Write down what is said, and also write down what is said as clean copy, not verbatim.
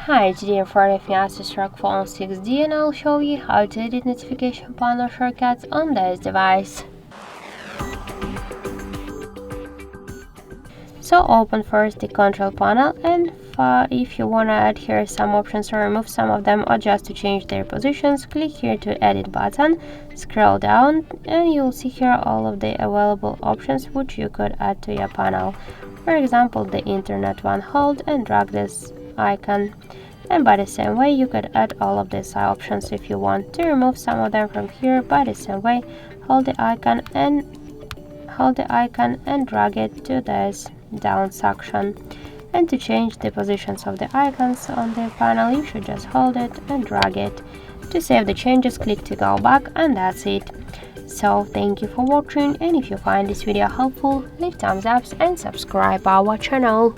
Hi, today I'm with Asus ROG Phone 6D and I'll show you how to edit notification panel shortcuts on this device. So open first the control panel, and if you wanna add here some options or remove some of them or just to change their positions, click here to edit button, scroll down and you'll see here all of the available options which you could add to your panel. For example, the internet one, hold and drag this icon. And by the same way, you could add all of these options if you want to remove some of them from here. By the same way, hold the icon and drag it to this down section. And to change the positions of the icons on the panel, you should just hold it and drag it. To save the changes, click to go back, and that's it. So thank you for watching, and if you find this video helpful, leave thumbs up and subscribe our channel.